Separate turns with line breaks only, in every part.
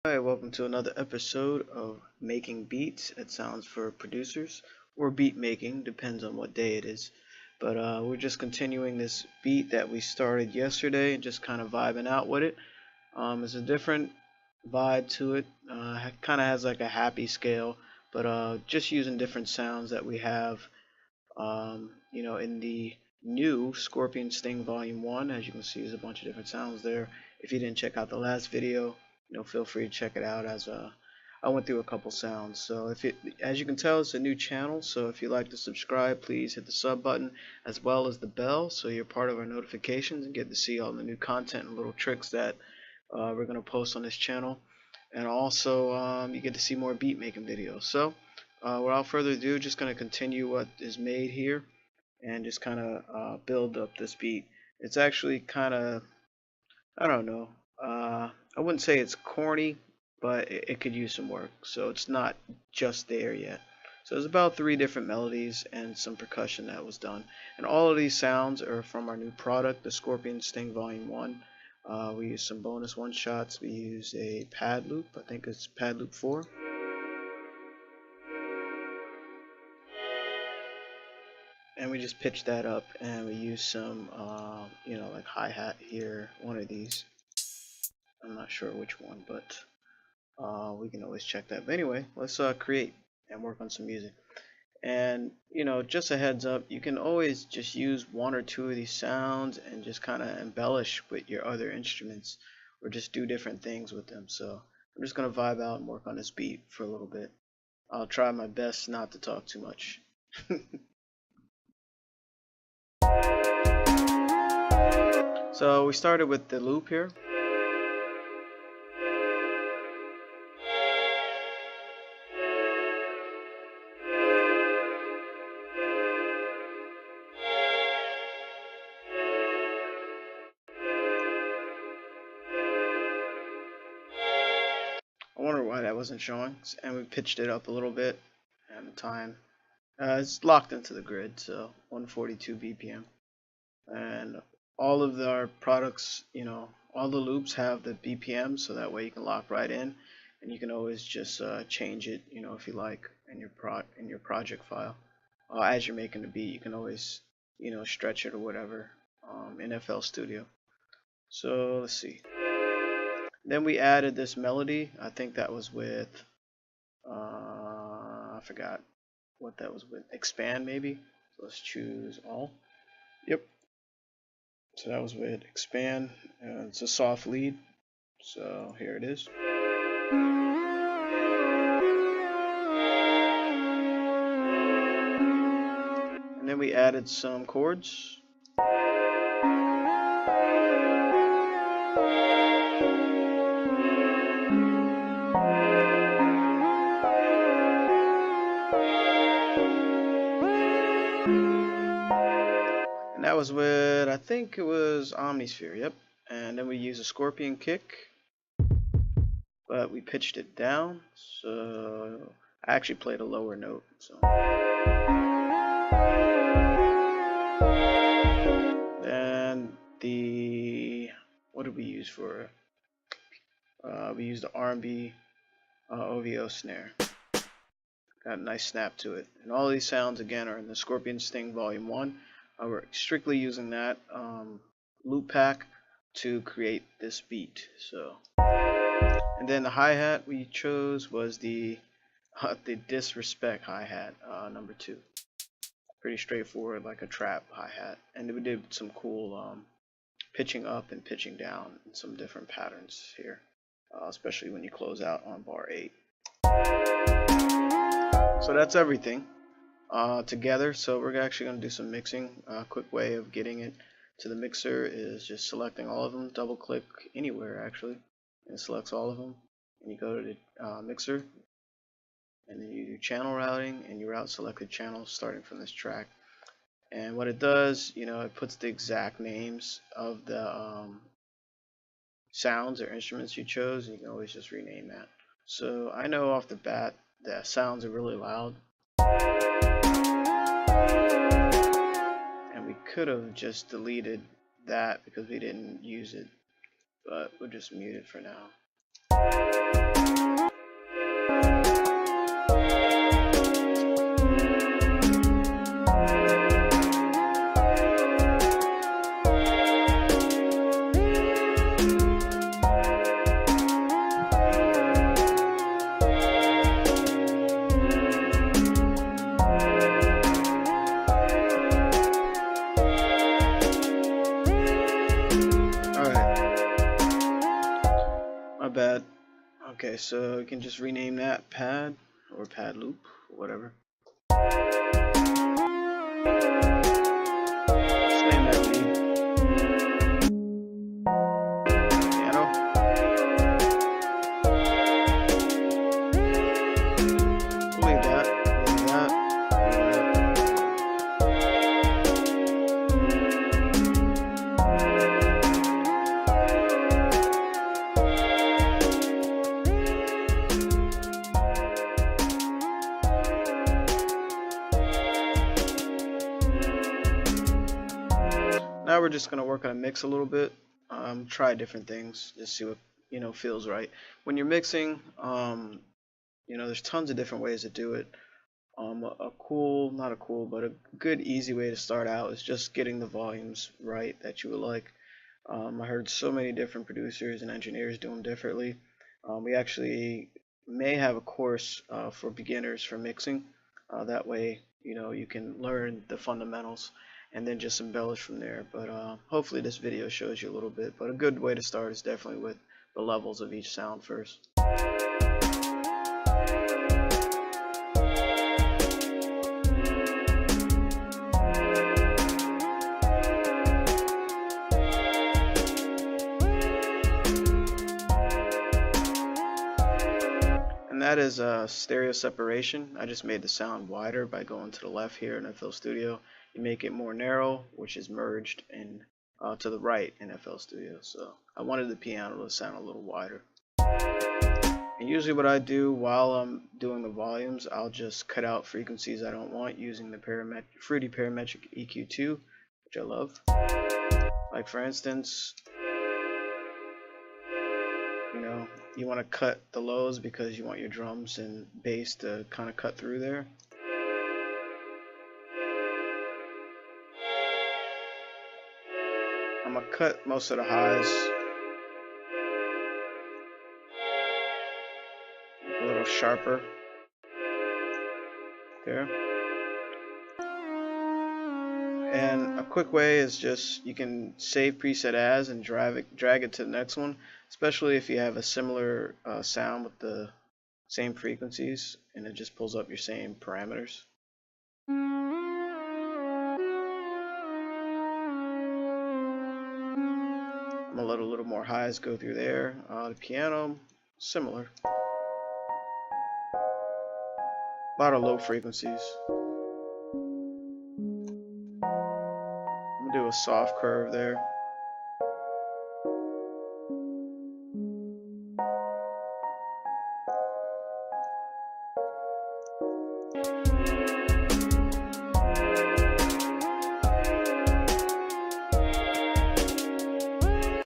Hi, welcome to another episode of Making Beats. It sounds for producers or beat making, depends on what day it is. But we're just continuing this beat that we started yesterday and just kind of vibing out with it. It's a different vibe to it. Kind of has like a happy scale, but just using different sounds that we have, in the new Scorpion Sting Volume 1. As you can see, there's a bunch of different sounds there. If you didn't check out the last video, feel free to check it out as I went through a couple sounds. So as you can tell, it's a new channel. So if you'd like to subscribe, please hit the sub button as well as the bell, so you're part of our notifications and get to see all the new content and little tricks that we're gonna post on this channel. And also, you get to see more beat making videos. So without further ado, just gonna continue what is made here and just kind of build up this beat. It's actually kind of, I don't know. I wouldn't say it's corny, but it could use some work. So it's not just there yet. So there's about 3 different melodies and some percussion that was done. And all of these sounds are from our new product, the Scorpion Sting Volume 1. We use some bonus one shots. We use a pad loop. I think it's pad loop 4. And we just pitch that up, and we use some, like hi-hat here, one of these. I'm not sure which one, but we can always check that. But anyway, let's create and work on some music. And just a heads up, you can always just use 1 or 2 of these sounds and just kind of embellish with your other instruments, or just do different things with them. So I'm just gonna vibe out and work on this beat for a little bit. I'll try my best not to talk too much. So we started with the loop here. I wonder why that wasn't showing. And we pitched it up a little bit, and the time it's locked into the grid, so 142 BPM. And all of our products, all the loops have the BPM, so that way you can lock right in, and you can always just change it, if you like, in your project file. As you're making the beat, you can always, stretch it or whatever in FL Studio. So let's see. Then we added this melody. I think that was with, I forgot what that was with. Expand maybe. So let's choose all. Yep. So that was with Expand. It's a soft lead. So here it is. And then we added some chords. And that was with, I think it was Omnisphere, yep. And then we used a Scorpion kick, but we pitched it down, so I actually played a lower note. So then what did we use for it? We used the R&B OVO snare. Got a nice snap to it. And all these sounds again are in the Scorpion Sting Volume 1. We're strictly using that loop pack to create this beat. So, and then the hi-hat we chose was the Disrespect hi-hat, number 2. Pretty straightforward, like a trap hi-hat. And we did some cool pitching up and pitching down in some different patterns here, especially when you close out on bar 8. So that's everything together. So we're actually going to do some mixing. A quick way of getting it to the mixer is just selecting all of them. Double click anywhere actually, and it selects all of them. And you go to the mixer, and then you do channel routing, and you route selected channels starting from this track. And what it does, it puts the exact names of the sounds or instruments you chose, and you can always just rename that. So I know off the bat that sounds are really loud, and we could have just deleted that because we didn't use it, but we'll just mute it for now. My bad. Okay, so you can just rename that pad or pad loop, or whatever. Just name that lead. Piano. We'll leave that. We'll leave that. Now we're just gonna work on a mix a little bit. Try different things, just see what feels right. When you're mixing, there's tons of different ways to do it. Not a cool, but a good easy way to start out is just getting the volumes right that you would like. I heard so many different producers and engineers do them differently. We actually may have a course for beginners for mixing. That way, you can learn the fundamentals and then just embellish from there. But hopefully this video shows you a little bit. But a good way to start is definitely with the levels of each sound first. And that is stereo separation. I just made the sound wider by going to the left here in FL Studio. You make it more narrow, which is merged in to the right in FL Studio. So I wanted the piano to sound a little wider. And usually what I do while I'm doing the volumes, I'll just cut out frequencies I don't want using the Fruity Parametric EQ2, which I love. Like for instance, you want to cut the lows because you want your drums and bass to kind of cut through there. I'm going to cut most of the highs a little sharper there. And a quick way is just you can save preset as and drag it to the next one, especially if you have a similar sound with the same frequencies and it just pulls up your same parameters. I'm gonna let a little more highs go through there. The piano, similar. A lot of low frequencies. I'm gonna do a soft curve there.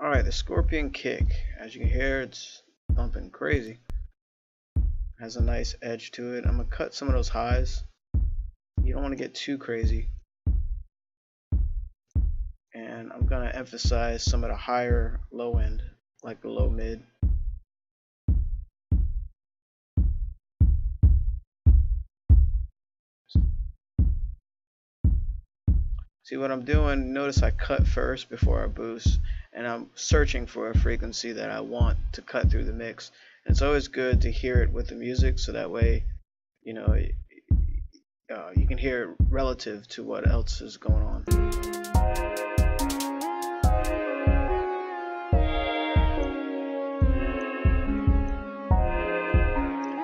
Alright, the Scorpion kick. As you can hear, it's thumping crazy. Has a nice edge to it. I'm going to cut some of those highs. You don't want to get too crazy. And I'm going to emphasize some of the higher low end, like the low mid. See what I'm doing? Notice I cut first before I boost, and I'm searching for a frequency that I want to cut through the mix. And it's always good to hear it with the music, so that way, you can hear it relative to what else is going on.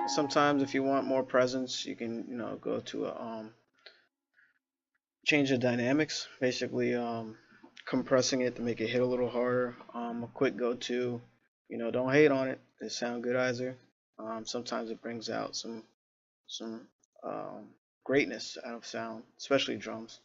Sometimes, if you want more presence, you can, go to a change the dynamics, basically compressing it to make it hit a little harder. A quick go-to, don't hate on it. It sound good either. Sometimes it brings out some greatness out of sound, especially drums.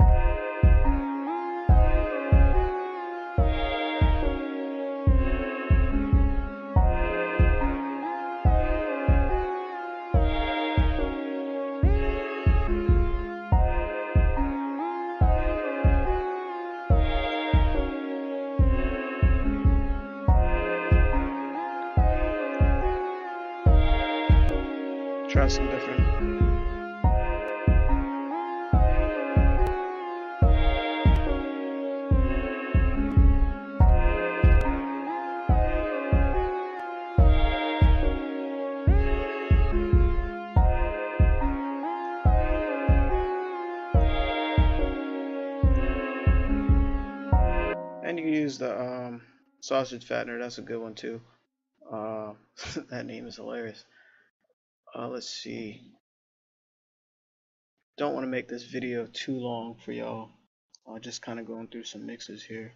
Try some different. And you can use the sausage fattener. That's a good one too. That name is hilarious. Let's see. Don't want to make this video too long for y'all. Just kind of going through some mixes here.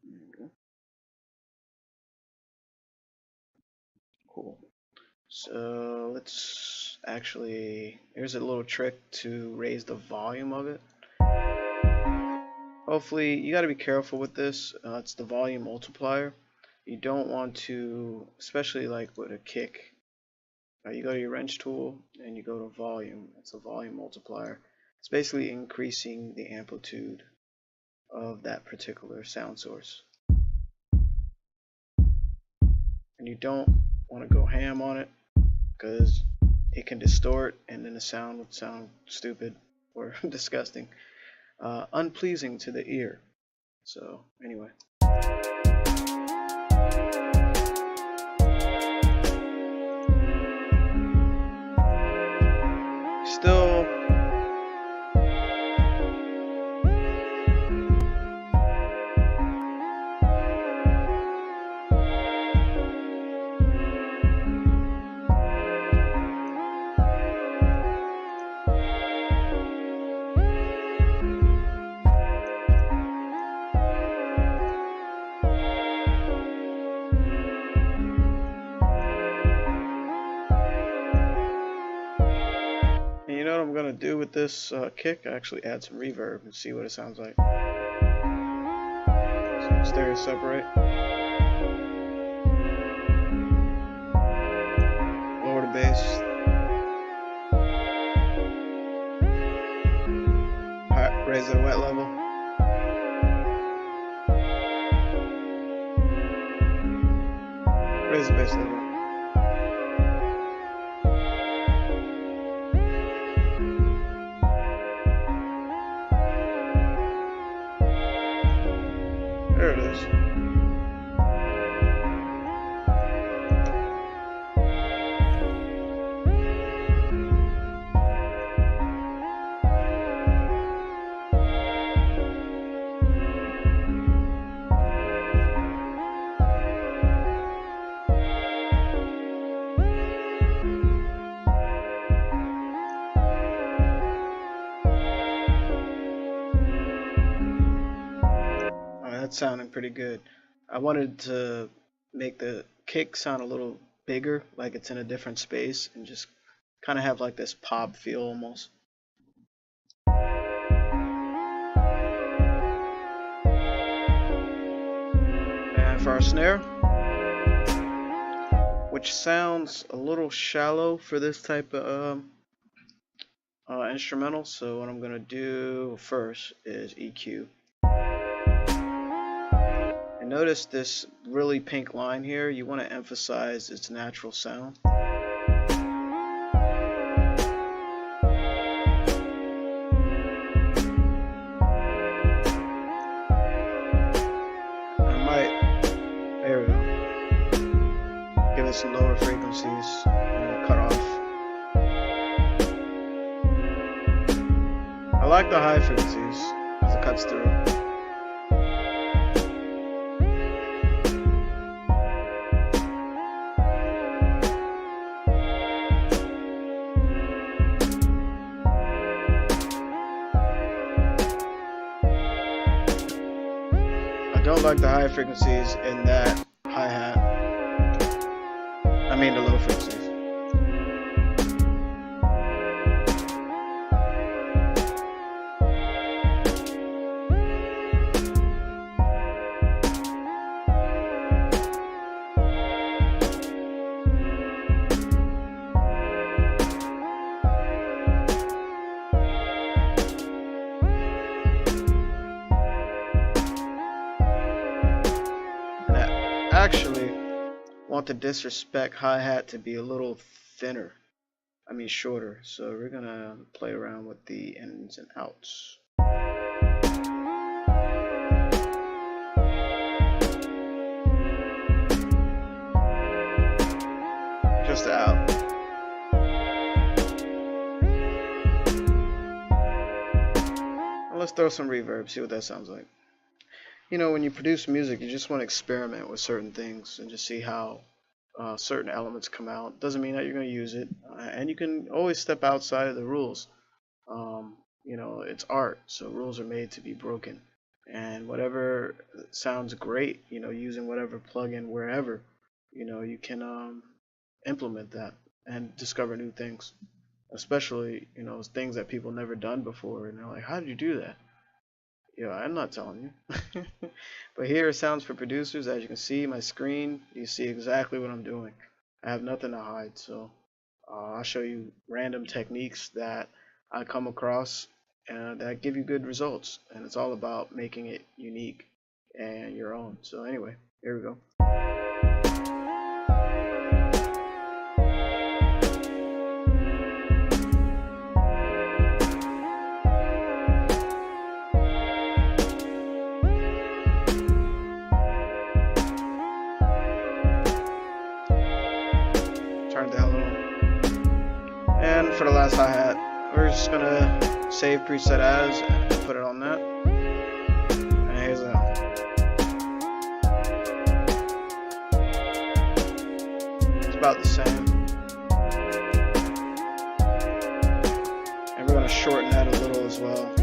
There we go. Cool. So let's actually, here's a little trick to raise the volume of it. Hopefully, you got to be careful with this. It's the volume multiplier. You don't want to, especially like with a kick, you go to your wrench tool and you go to volume. It's a volume multiplier. It's basically increasing the amplitude of that particular sound source. And you don't want to go ham on it because it can distort and then the sound would sound stupid or disgusting. Unpleasing to the ear. So anyway. Still what I'm gonna do with this kick, actually add some reverb and see what it sounds like. So stereo separate. Lower the bass. Raise the wet level. Raise the bass level. There it is. That's sounding pretty good. I wanted to make the kick sound a little bigger, like it's in a different space, and just kind of have like this pop feel almost. And for our snare, which sounds a little shallow for this type of instrumental, so what I'm gonna do first is EQ. And notice this really pink line here, you want to emphasize its natural sound. There we go. Give it some lower frequencies and cut off. I like the high frequencies because it cuts through. I don't like the high frequencies in that hi-hat. I mean the low frequencies. actually want the disrespect hi-hat to be a little thinner. I mean shorter. So we're gonna play around with the ins and outs. Just the out. And let's throw some reverb, see what that sounds like. You know, when you produce music, you just want to experiment with certain things and just see how certain elements come out. Doesn't mean that you're going to use it, and you can always step outside of the rules. You know, it's art, so rules are made to be broken. And whatever sounds great, you know, using whatever plugin wherever, you know, you can implement that and discover new things. Especially, you know, things that people never done before, and they're like, "How did you do that?" Yeah, I'm not telling you. But here are sounds for producers. As you can see, my screen, you see exactly what I'm doing. I have nothing to hide, so I'll show you random techniques that I come across that give you good results. And it's all about making it unique and your own. So anyway, here we go. Turn down a little. And for the last hi-hat, we're just gonna save preset as and put it on that. And here's that. It's about the same. And we're gonna shorten that a little as well.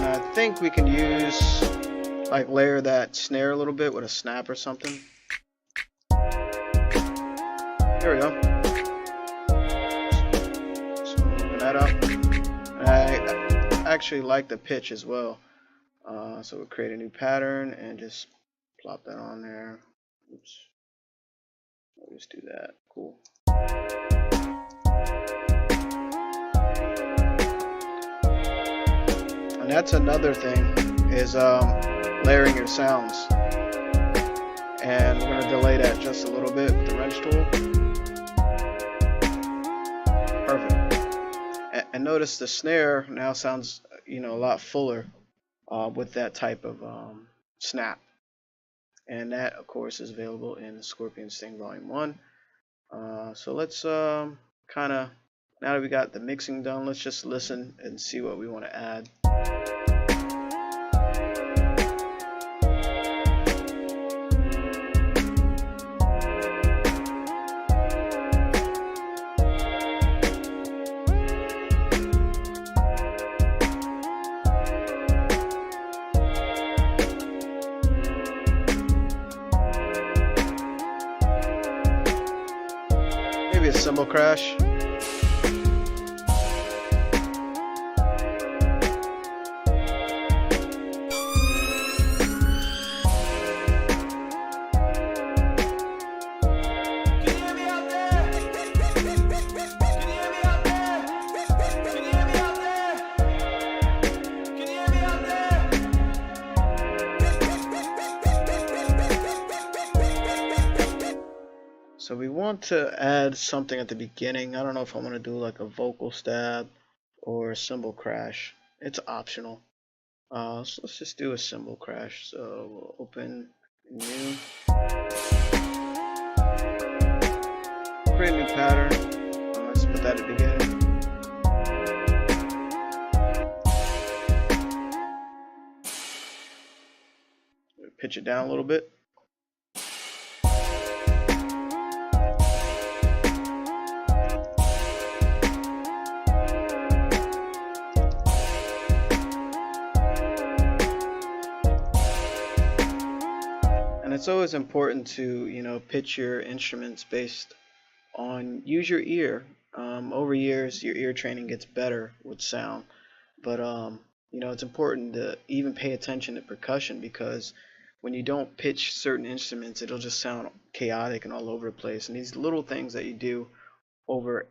I think we can use, like, layer that snare a little bit with a snap or something. There we go. So open that up. And I actually like the pitch as well. So we'll create a new pattern and just plop that on there. Oops. I'll just do that. Cool. And that's another thing, is layering your sounds. And we're going to delay that just a little bit with the wrench tool. Perfect. And notice the snare now sounds, you know, a lot fuller with that type of snap. And that, of course, is available in the Scorpion Sting Volume 1. So let's kind of, now that we got the mixing done, let's just listen and see what we want to add. Maybe a cymbal crash. So we want to add something at the beginning. I don't know if I want to do like a vocal stab or a cymbal crash. It's optional. So let's just do a cymbal crash. So we'll open new, create a new pattern. Let's put that at the beginning. Pitch it down a little bit. And it's always important to, you know, pitch your instruments based on, use your ear. Over years, your ear training gets better with sound, but you know, it's important to even pay attention to percussion, because when you don't pitch certain instruments, it'll just sound chaotic and all over the place. And these little things that you do over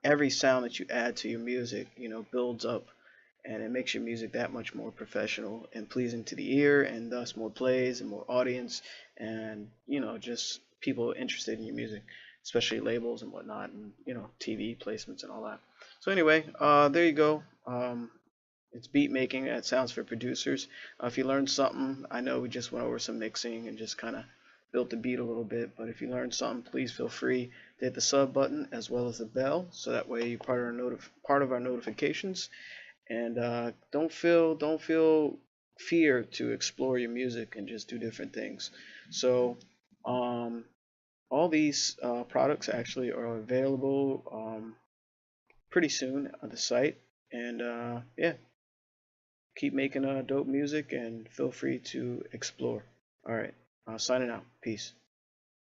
every sound that you add to your music, builds up, and it makes your music that much more professional and pleasing to the ear, and thus more plays and more audience, and just people interested in your music, especially labels and whatnot, and TV placements and all that. So anyway, there you go. It's beat making at Sounds for Producers. If you learned something, I know we just went over some mixing and just kind of built the beat a little bit, but if you learned something, please feel free to hit the sub button as well as the bell, so that way you're part of our notifications. And don't feel fear to explore your music and just do different things. So all these products actually are available pretty soon on the site. And yeah, keep making dope music and feel free to explore. All right, signing out. Peace.